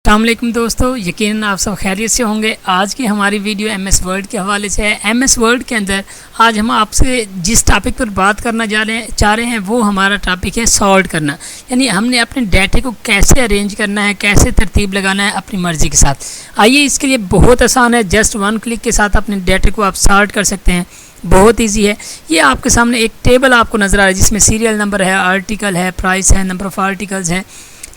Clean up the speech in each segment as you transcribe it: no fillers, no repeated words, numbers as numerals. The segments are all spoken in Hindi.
अस्सलामुअलैकुम दोस्तों, यकीनन आप सब खैरियत से होंगे। आज की हमारी वीडियो एमएस वर्ड के हवाले से है। एमएस वर्ड के अंदर आज हम आपसे जिस टॉपिक पर बात करना चाह रहे हैं वो हमारा टॉपिक है सॉर्ट करना। यानी हमने अपने डाटे को कैसे अरेंज करना है, कैसे तरतीब लगाना है अपनी मर्ज़ी के साथ। आइए, इसके लिए बहुत आसान है। जस्ट वन क्लिक के साथ अपने डाटे को आप सॉर्ट कर सकते हैं। बहुत इजी है। ये आपके सामने एक टेबल आपको नज़र आ रहा है जिसमें सीरियल नंबर है, आर्टिकल है, प्राइस है, नंबर ऑफ़ आर्टिकल्स हैं।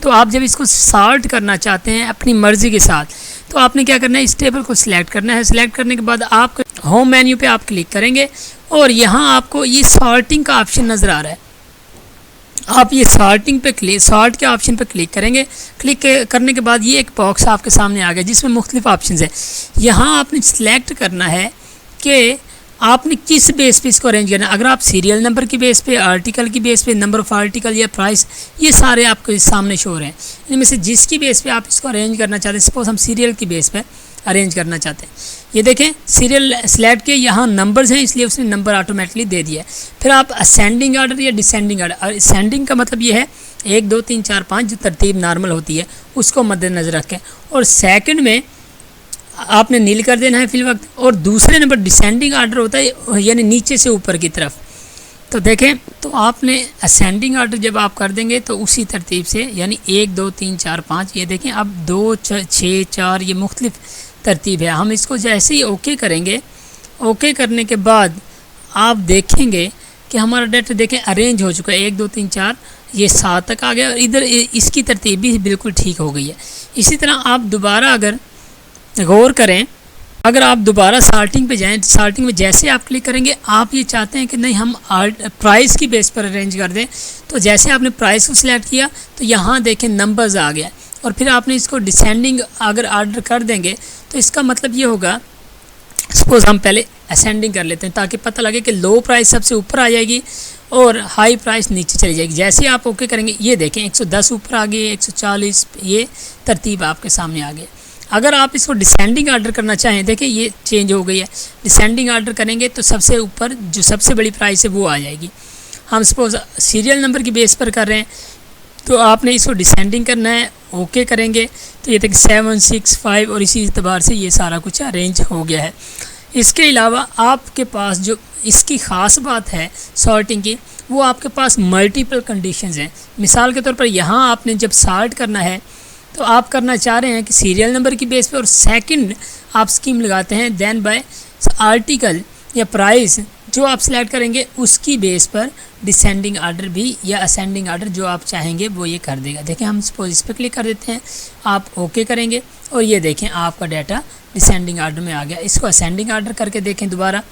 तो आप जब इसको सॉर्ट करना चाहते हैं अपनी मर्ज़ी के साथ, तो आपने क्या करना है, इस टेबल को सिलेक्ट करना है। सिलेक्ट करने के बाद आप होम मेन्यू पे आप क्लिक करेंगे और यहाँ आपको ये सॉर्टिंग का ऑप्शन नज़र आ रहा है। आप ये सॉर्ट के ऑप्शन पे क्लिक करेंगे। क्लिक करने के बाद ये एक बॉक्स आपके सामने आ गया जिसमें मुख्तलिफ ऑप्शन है। यहाँ आपने सिलेक्ट करना है कि आपने किस बेस पे इसको अरेंज करना है। अगर आप सीरियल नंबर की बेस पे, आर्टिकल की बेस पे, नंबर ऑफ़ आर्टिकल या प्राइस, ये सारे आपके सामने शो हो रहे हैं। इनमें से जिसकी बेस पे आप इसको अरेंज करना चाहते हैं, सपोज हम सीरियल की बेस पे अरेंज करना चाहते हैं। ये देखें, सीरियल सेलेक्ट के यहाँ नंबर्स हैं इसलिए उसने नंबर ऑटोमेटिकली दे दिया है। फिर आप असेंडिंग आर्डर या डिसेंडिंग आर्डर, और असेंडिंग का मतलब ये है 1 2 3 4 5 जो तरतीब नॉर्मल होती है उसको मद्देनज़र रखें, और सेकंड में आपने नील कर देना है फिल वक्त, और दूसरे नंबर डिसेंडिंग आर्डर होता है यानी नीचे से ऊपर की तरफ। तो देखें, तो आपने असेंडिंग आर्डर जब आप कर देंगे तो उसी तरतीब से, यानी 1 2 3 4 5, ये देखें अब 2 6 4 ये मुख्तलिफ तरतीब है। हम इसको जैसे ही ओके करेंगे, ओके करने के बाद आप देखेंगे कि हमारा डाटा देखें अरेंज हो चुका है। 1 2 3 4 ये 7 तक आ गया, और इधर इसकी तरतीब भी बिल्कुल ठीक हो गई है। इसी तरह आप दोबारा अगर गौर करें, अगर आप दोबारा सॉर्टिंग पे जाएं, सॉर्टिंग में जैसे आप क्लिक करेंगे, आप ये चाहते हैं कि नहीं हम प्राइस की बेस पर अरेंज कर दें, तो जैसे आपने प्राइस को सिलेक्ट किया तो यहाँ देखें नंबर्स आ गया, और फिर आपने इसको डिसेंडिंग अगर आर्डर कर देंगे तो इसका मतलब ये होगा, सपोज हम पहले असेंडिंग कर लेते हैं ताकि पता लगे कि लो प्राइस सबसे ऊपर आ जाएगी और हाई प्राइस नीचे चली जाएगी। जैसे ही आप ओके करेंगे, ये देखें 110 ऊपर आ गई, 140, ये तरतीब आपके सामने आ गई। अगर आप इसको डिसेंडिंग आर्डर करना चाहें, देखिए ये चेंज हो गई है। डिसेंडिंग आर्डर करेंगे तो सबसे ऊपर जो सबसे बड़ी प्राइस है वो आ जाएगी। हम सपोज सीरियल नंबर की बेस पर कर रहे हैं तो आपने इसको डिसेंडिंग करना है, ओके करेंगे तो ये देखिए 7 6 5, और इसी एतबार से ये सारा कुछ अरेंज हो गया है। इसके अलावा आपके पास जो इसकी ख़ास बात है सॉर्टिंग की, वो आपके पास मल्टीपल कंडीशंस हैं। मिसाल के तौर पर यहाँ आपने जब सॉर्ट करना है तो आप करना चाह रहे हैं कि सीरियल नंबर की बेस पे, और सेकंड आप स्कीम लगाते हैं देन बाय आर्टिकल या प्राइस जो आप सेलेक्ट करेंगे उसकी बेस पर डिसेंडिंग आर्डर भी या असेंडिंग आर्डर जो आप चाहेंगे वो ये कर देगा। देखें, हम सपोज इस पर क्लिक कर देते हैं, आप ओके करेंगे और ये देखें आपका डाटा डिसेंडिंग आर्डर में आ गया। इसको असेंडिंग आर्डर करके देखें दोबारा,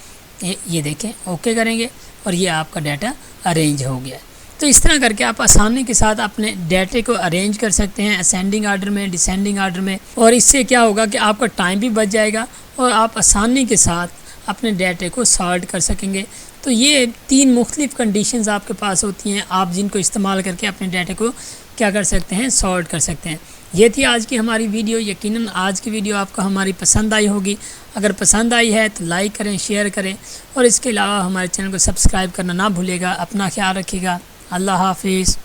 ये देखें ओके करेंगे और ये आपका डाटा अरेंज हो गया। तो इस तरह करके आप आसानी के साथ अपने डाटे को अरेंज कर सकते हैं असेंडिंग आर्डर में, डिसेंडिंग आर्डर में, और इससे क्या होगा कि आपका टाइम भी बच जाएगा और आप आसानी के साथ अपने डाटे को सॉर्ट कर सकेंगे। तो ये 3 मुख्तलिफ कंडीशंस आपके पास होती हैं, आप जिनको इस्तेमाल करके अपने डाटे को क्या कर सकते हैं, सॉर्ट कर सकते हैं। ये थी आज की हमारी वीडियो। यकीनन आज की वीडियो आपको हमारी पसंद आई होगी। अगर पसंद आई है तो लाइक करें, शेयर करें, और इसके अलावा हमारे चैनल को सब्सक्राइब करना ना भूलिएगा। अपना ख्याल रखिएगा। अल्लाह हाफिज़।